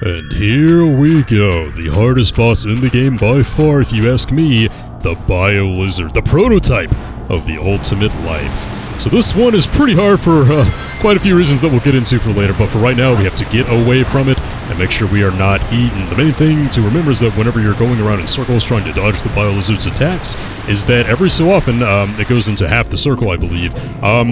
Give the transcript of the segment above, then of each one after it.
And here we go, the hardest boss in the game by far, if you ask me, the Bio Lizard, the prototype of the Ultimate Life. So this one is pretty hard for quite a few reasons that we'll get into for later, but for right now we have to get away from it and make sure we are not eaten. The main thing to remember is that whenever you're going around in circles trying to dodge the Bio Lizard's attacks, is that every so often, it goes into half the circle, I believe,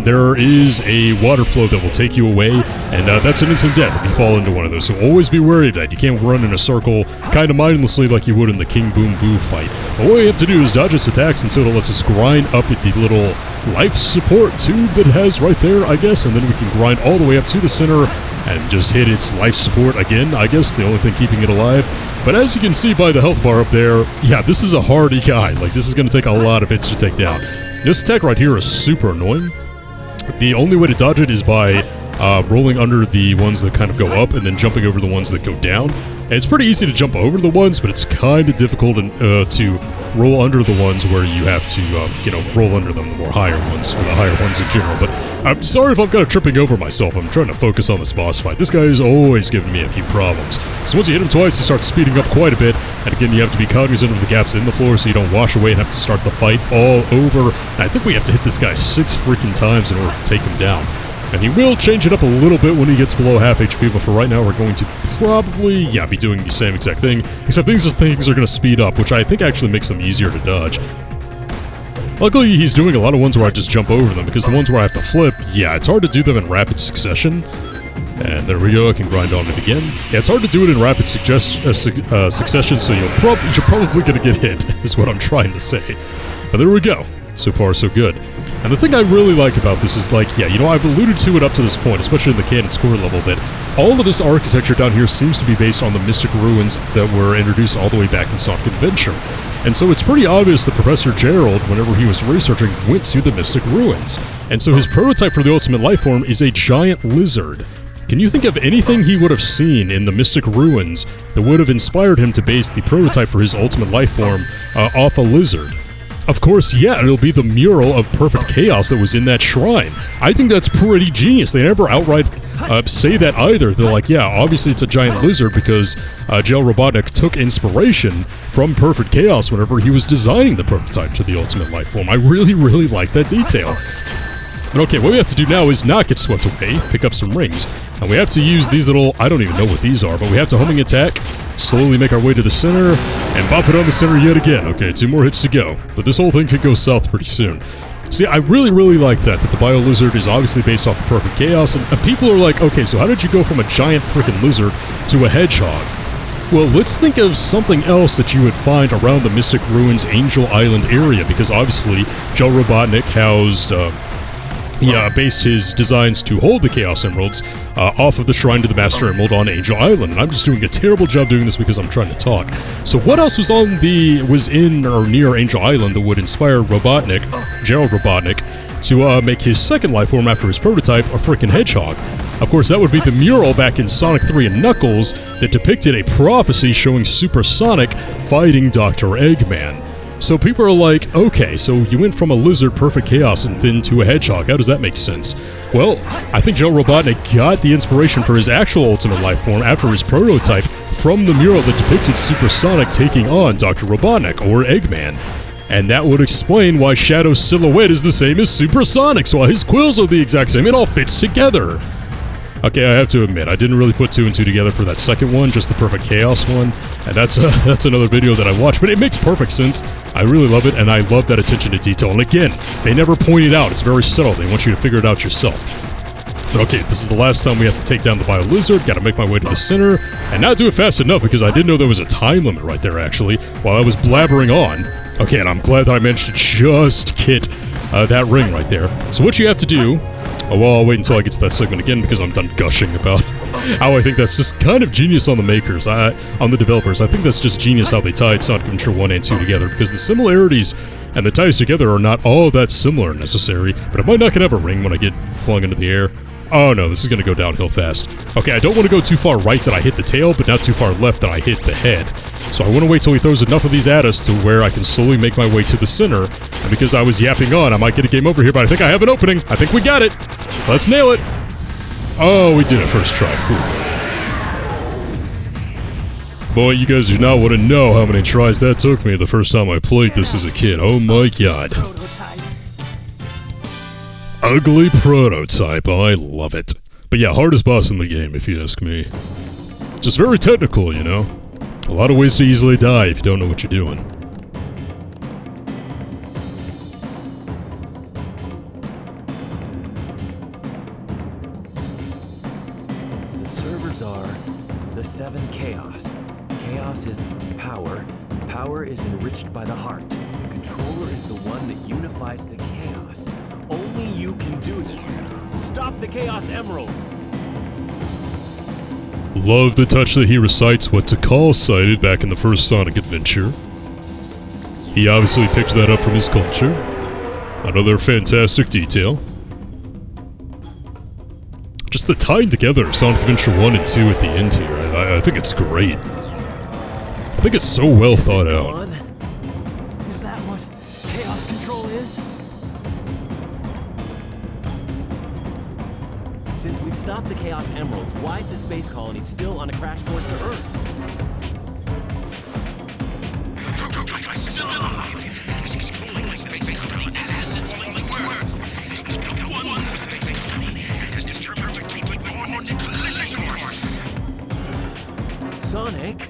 there is a water flow that will take you away, and that's an instant death if you fall into one of those. So always be worried of that. You can't run in a circle kind of mindlessly like you would in the King Boom Boo fight. But what we have to do is dodge its attacks until it lets us grind up at the little life support tube that it has right there, I guess, and then we can grind all the way up to the center and just hit its life support again, I guess, the only thing keeping it alive. But as you can see by the health bar up there, yeah, this is a hardy guy. Like, this is going to take a lot of hits to take down. This attack right here is super annoying. The only way to dodge it is by rolling under the ones that kind of go up and then jumping over the ones that go down. And it's pretty easy to jump over the ones, but it's kind of difficult to roll under the ones where you have to, roll under them, the more higher ones, or the higher ones in general. But I'm sorry if I'm kind of tripping over myself. I'm trying to focus on this boss fight. This guy is always giving me a few problems. So once you hit him twice, he starts speeding up quite a bit. And again, you have to be cognizant of the gaps in the floor so you don't wash away and have to start the fight all over. And I think we have to hit this guy 6 freaking times in order to take him down. And he will change it up a little bit when he gets below half HP, but for right now we're going to probably, be doing the same exact thing, except things are going to speed up, which I think actually makes them easier to dodge. Luckily, he's doing a lot of ones where I just jump over them, because the ones where I have to flip, it's hard to do them in rapid succession. And there we go, I can grind on it again. Yeah, it's hard to do it in rapid succession, so you're probably going to get hit, is what I'm trying to say. But there we go. So far, so good. And the thing I really like about this is, I've alluded to it up to this point, especially in the canon score level, that all of this architecture down here seems to be based on the Mystic Ruins that were introduced all the way back in Sonic Adventure. And so it's pretty obvious that Professor Gerald, whenever he was researching, went to the Mystic Ruins. And so his prototype for the Ultimate Life Form is a giant lizard. Can you think of anything he would have seen in the Mystic Ruins that would have inspired him to base the prototype for his Ultimate Life Form off a lizard? Of course, it'll be the mural of perfect chaos that was in that shrine. I think that's pretty genius. They never outright say that either. They're like, obviously it's a giant lizard because Gerald Robotnik took inspiration from perfect chaos whenever he was designing the prototype to the Ultimate Life Form. I really, really like that detail. But okay, what we have to do now is not get swept away, pick up some rings. And we have to use these little, I don't even know what these are, but we have to homing attack, slowly make our way to the center, and bop it on the center yet again. Okay, 2 more hits to go. But this whole thing could go south pretty soon. See, I really, really like that the Bio Lizard is obviously based off of Perfect Chaos, and people are like, okay, so how did you go from a giant freaking lizard to a hedgehog? Well, let's think of something else that you would find around the Mystic Ruins Angel Island area, because obviously, Gerald Robotnik housed, based his designs to hold the Chaos Emeralds off of the Shrine to the Master Emerald on Angel Island, and I'm just doing a terrible job doing this because I'm trying to talk. So what else was in or near Angel Island that would inspire Gerald Robotnik, to make his second life form after his prototype, a freaking hedgehog? Of course, that would be the mural back in Sonic 3 and Knuckles that depicted a prophecy showing Super Sonic fighting Dr. Eggman. So people are like, okay, so you went from a lizard, Perfect Chaos, and then to a hedgehog. How does that make sense? Well, I think Gerald Robotnik got the inspiration for his actual Ultimate Life Form after his prototype from the mural that depicted Super Sonic taking on Dr. Robotnik, or Eggman. And that would explain why Shadow's silhouette is the same as Super Sonic's, while his quills are the exact same. It all fits together. Okay, I have to admit, I didn't really put 2 and 2 together for that second one, just the Perfect Chaos one, and that's another video that I watched, but it makes perfect sense. I really love it, and I love that attention to detail, and again, they never point it out. It's very subtle. They want you to figure it out yourself. But okay, this is the last time we have to take down the Bio Lizard. Gotta make my way to the center, and not do it fast enough, because I didn't know there was a time limit right there, actually, while I was blabbering on. Okay, and I'm glad that I managed to just get that ring right there. So what you have to do... Oh, well, I'll wait until I get to that segment again because I'm done gushing about how I think that's just kind of genius on the makers, on the developers. I think that's just genius how they tied Sonic Adventure 1 and 2 together, because the similarities and the ties together are not all that similar necessary, but am I not going to have a ring when I get flung into the air? Oh no, this is going to go downhill fast. Okay, I don't want to go too far right that I hit the tail, but not too far left that I hit the head. So I want to wait till he throws enough of these at us to where I can slowly make my way to the center. And because I was yapping on, I might get a game over here, but I think I have an opening. I think we got it. Let's nail it. Oh, we did it first try. Whew. Boy, you guys do not want to know how many tries that took me the first time I played this as a kid. Oh my god. Ugly prototype, I love it. But yeah, hardest boss in the game, if you ask me. Just very technical, you know? A lot of ways to easily die if you don't know what you're doing. The servers are the 7 Chaos. Chaos is power. Power is enriched by the heart. The controller is the one that unifies the chaos. Only you can do this. Stop the Chaos Emeralds! Love the touch that he recites what Tikal cited back in the first Sonic adventure. He obviously picked that up from his culture. Another fantastic detail. Just the tying together of Sonic Adventure 1 and 2 at the end here, I think it's great. I think it's so well thought out. Is that what Chaos Control is? Since we've stopped the Chaos Emeralds, why is the space colony still on a crash course to Earth? Sonic?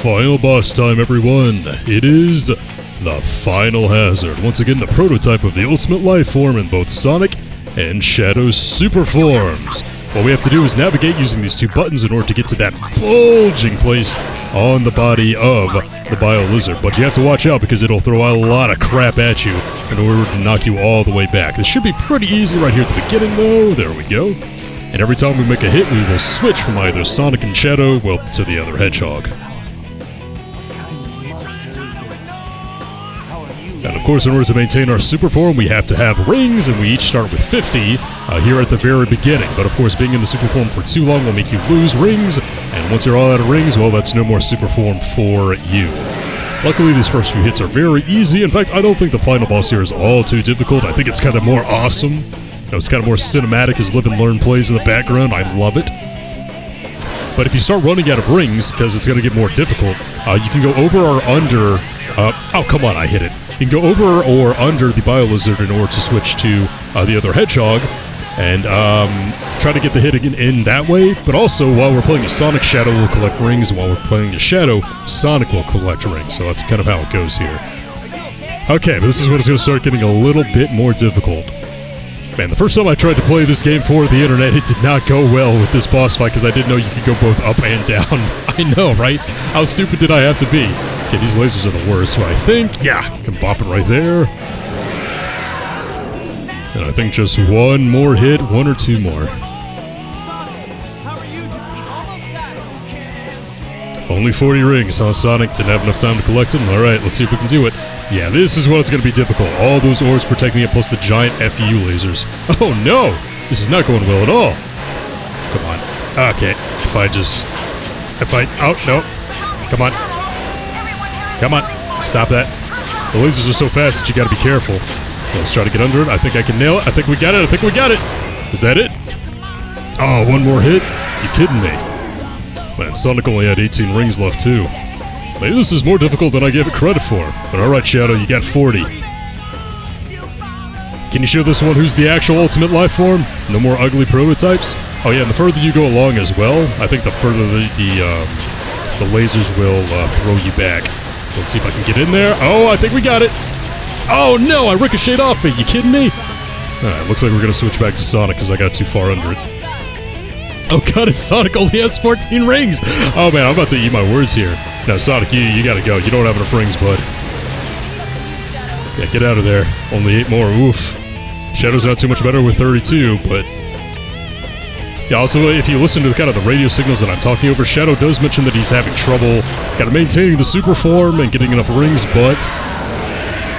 Final boss time, everyone. It is the Final Hazard. Once again, the prototype of the ultimate life form in both Sonic and Shadow's super forms. What we have to do is navigate using these two buttons in order to get to that bulging place on the body of the Bio Lizard. But you have to watch out because it'll throw a lot of crap at you in order to knock you all the way back. This should be pretty easy right here at the beginning, though. There we go. And every time we make a hit, we will switch from either Sonic and Shadow, well, to the other Hedgehog. And of course, in order to maintain our super form, we have to have rings, and we each start with 50 here at the very beginning. But of course, being in the super form for too long will make you lose rings, and once you're all out of rings, well, that's no more super form for you. Luckily, these first few hits are very easy. In fact, I don't think the final boss here is all too difficult. I think it's kind of more awesome. You know, it's kind of more cinematic as Live and Learn plays in the background. I love it. But if you start running out of rings, because it's going to get more difficult, you can go over or under... oh, come on, I hit it. You can go over or under the Bio Lizard in order to switch to the other Hedgehog and try to get the hit in that way. But also, while we're playing a Sonic, Shadow will collect rings, and while we're playing a Shadow, Sonic will collect rings. So that's kind of how it goes here. Okay, but this is when it's going to start getting a little bit more difficult. Man, the first time I tried to play this game for the internet, it did not go well with this boss fight because I didn't know you could go both up and down. I know, right? How stupid did I have to be? Okay, these lasers are the worst, so I think, yeah, can bop it right there. And I think just one more hit, one or two more. Only 40 rings, huh, Sonic? Didn't have enough time to collect them? Alright, let's see if we can do it. Yeah, this is what's going to be difficult. All those orbs protecting it, plus the giant FU lasers. Oh no! This is not going well at all. Come on. Okay, oh, no. Come on. Come on. Stop that. The lasers are so fast that you gotta be careful. Let's try to get under it. I think I can nail it. I think we got it. Is that it? Oh, one more hit? You kidding me? Man, Sonic only had 18 rings left, too. Maybe this is more difficult than I gave it credit for. But alright, Shadow, you got 40. Can you show this one who's the actual ultimate life form? No more ugly prototypes? Oh yeah, and the further you go along as well, I think the further the lasers will throw you back. Let's see if I can get in there. Oh, I think we got it. Oh no, I ricocheted off it. You kidding me? Alright, looks like we're gonna switch back to Sonic because I got too far under it. Oh god, it's Sonic only has 14 rings! Oh man, I'm about to eat my words here. Now Sonic, you gotta go. You don't have enough rings, bud. Yeah, get out of there. Only 8 more, oof. Shadow's not too much better with 32, but... Yeah, also, if you listen to the kind of the radio signals that I'm talking over, Shadow does mention that he's having trouble kind of maintaining the super form and getting enough rings, but...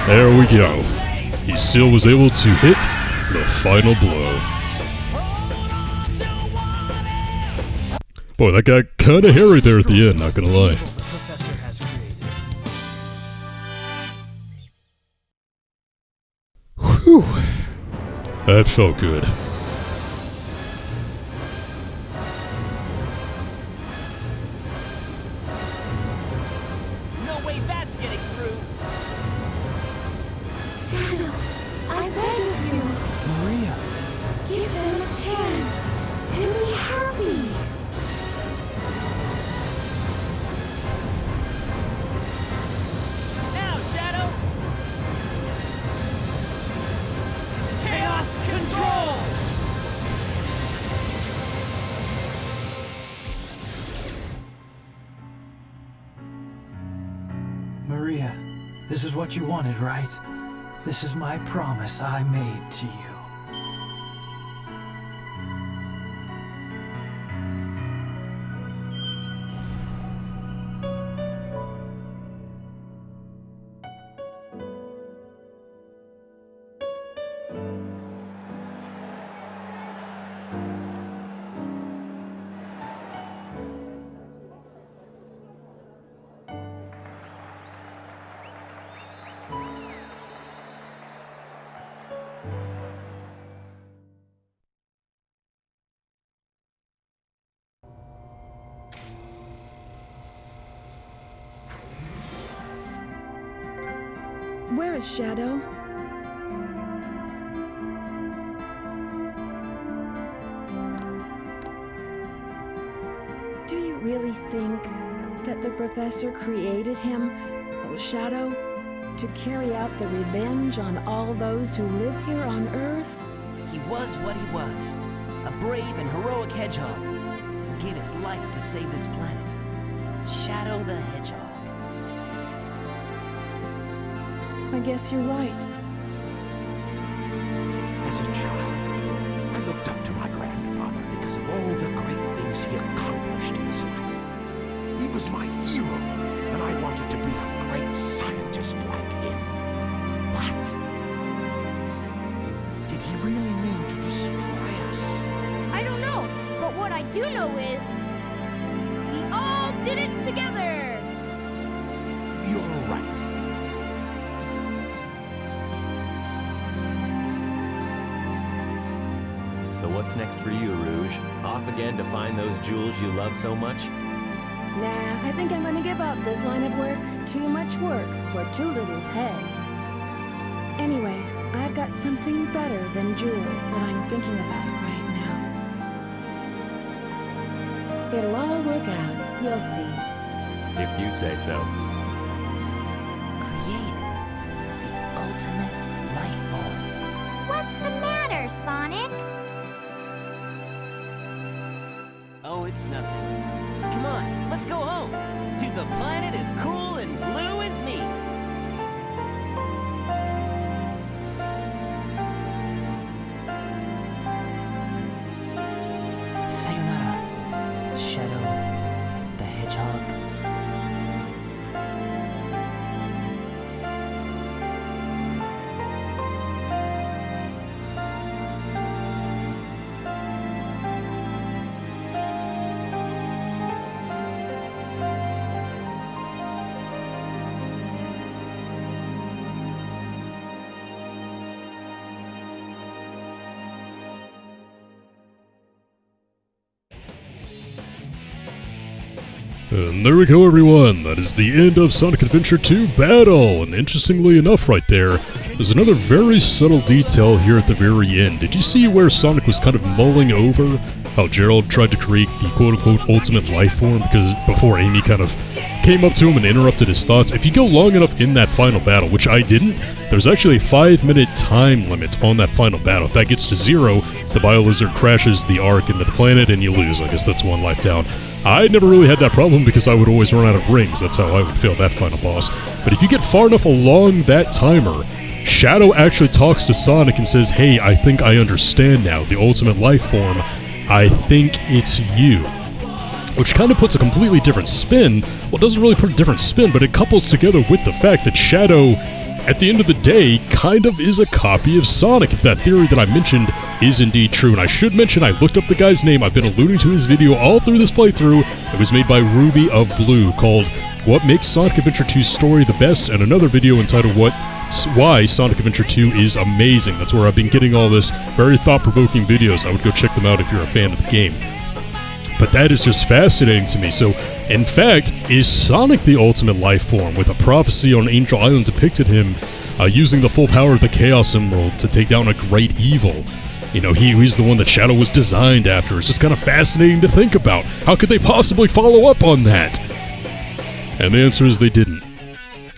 There we go. He still was able to hit the final blow. Boy, that got kinda hairy there at the end, not gonna lie. Whew. That felt good. No way that's getting through! Shadow, I beg of you. Maria! Give them a chance to be happy. Now, Shadow! Chaos Control! Maria, this is what you wanted, right? This is my promise I made to you. Where is Shadow? Do you really think that the professor created him, Shadow, to carry out the revenge on all those who live here on Earth? He was what he was, a brave and heroic hedgehog who gave his life to save this planet. Shadow the Hedgehog. I guess you're right. As a child, I looked up to my grandfather because of all the great things he accomplished in his life. He was my hero, and I wanted to be a great scientist like him. But did he really mean to destroy us? I don't know, but what I do know is we all did it together. You're right. So what's next for you, Rouge? Off again to find those jewels you love so much? Nah, I think I'm gonna give up this line of work. Too much work for too little pay. Anyway, I've got something better than jewels that I'm thinking about right now. It'll all work out. You'll see. If you say so. Created the ultimate life form. What's the matter, Sonic? Oh, it's nothing. Come on, let's go home. To the planet as cool and blue as me. Sayonara, Shadow the Hedgehog. And there we go, everyone. That is the end of Sonic Adventure 2 Battle. And interestingly enough right there, there's another very subtle detail here at the very end. Did you see where Sonic was kind of mulling over how Gerald tried to create the quote-unquote ultimate life form before Amy kind of came up to him and interrupted his thoughts. If you go long enough in that final battle, which I didn't, there's actually a 5-minute time limit on that final battle. If that gets to 0, the Biolizard crashes the Ark into the planet and you lose. I guess that's 1 life down. I never really had that problem because I would always run out of rings. That's how I would fail that final boss. But if you get far enough along that timer, Shadow actually talks to Sonic and says, "Hey, I think I understand now. The ultimate life form, I think it's you." Which kind of puts a completely different spin. Well, it doesn't really put a different spin, but it couples together with the fact that Shadow, at the end of the day, kind of is a copy of Sonic, if that theory that I mentioned is indeed true. And I should mention, I looked up the guy's name. I've been alluding to his video all through this playthrough. It was made by Ruby of Blue, called What Makes Sonic Adventure 2's Story the Best, and another video entitled Why Sonic Adventure 2 is Amazing. That's where I've been getting all this very thought-provoking videos. I would go check them out if you're a fan of the game. But that is just fascinating to me. So, in fact, is Sonic the ultimate life form, with a prophecy on Angel Island depicted him using the full power of the Chaos Emerald to take down a great evil? You know, he's the one that Shadow was designed after. It's just kind of fascinating to think about. How could they possibly follow up on that? And the answer is they didn't.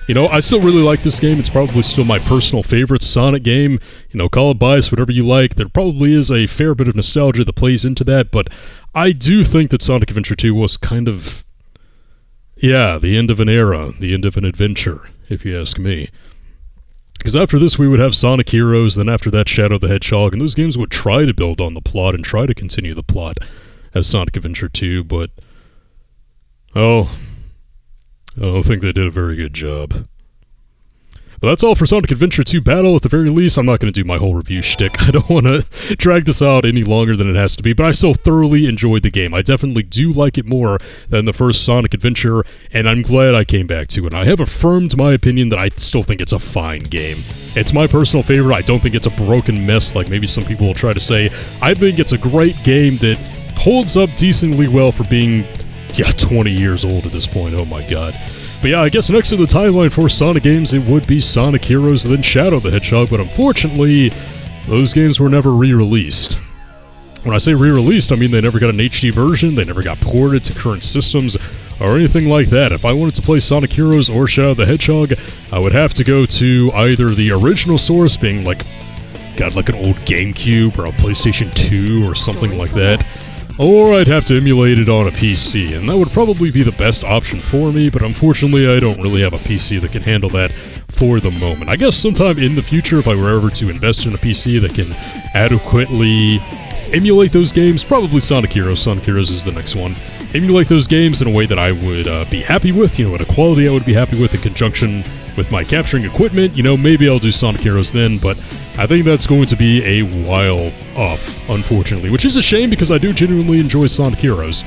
You know, I still really like this game. It's probably still my personal favorite Sonic game. You know, call it bias, whatever you like. There probably is a fair bit of nostalgia that plays into that, but I do think that Sonic Adventure 2 was kind of, yeah, the end of an era, the end of an adventure, if you ask me. Because after this, we would have Sonic Heroes, then after that, Shadow the Hedgehog, and those games would try to build on the plot and try to continue the plot as Sonic Adventure 2, but, oh, I don't think they did a very good job. But that's all for Sonic Adventure 2 Battle. At the very least, I'm not going to do my whole review shtick. I don't want to drag this out any longer than it has to be, but I still thoroughly enjoyed the game. I definitely do like it more than the first Sonic Adventure, and I'm glad I came back to it. I have affirmed my opinion that I still think it's a fine game. It's my personal favorite. I don't think it's a broken mess like maybe some people will try to say. I think it's a great game that holds up decently well for being, 20 years old at this point. Oh my god. But yeah, I guess next in the timeline for Sonic games, it would be Sonic Heroes and then Shadow the Hedgehog, but unfortunately, those games were never re-released. When I say re-released, I mean they never got an HD version, they never got ported to current systems, or anything like that. If I wanted to play Sonic Heroes or Shadow the Hedgehog, I would have to go to either the original source, being like an old GameCube or a PlayStation 2 or something like that, or I'd have to emulate it on a PC, and that would probably be the best option for me, but unfortunately I don't really have a PC that can handle that for the moment. I guess sometime in the future, if I were ever to invest in a PC that can adequately emulate those games, probably Sonic Heroes. Sonic Heroes is the next one. Emulate those games in a way that I would be happy with, at a quality I would be happy with in conjunction with my capturing equipment. Maybe I'll do Sonic Heroes then, but I think that's going to be a while off, unfortunately, which is a shame because I do genuinely enjoy Sonic Heroes.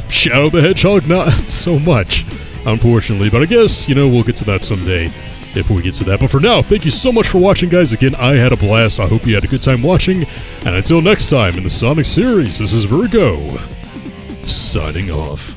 Shadow the Hedgehog, not so much, unfortunately, but I guess, we'll get to that someday if we get to that. But for now, thank you so much for watching, guys. Again, I had a blast. I hope you had a good time watching, and until next time in the Sonic series, this is Virgo, signing off.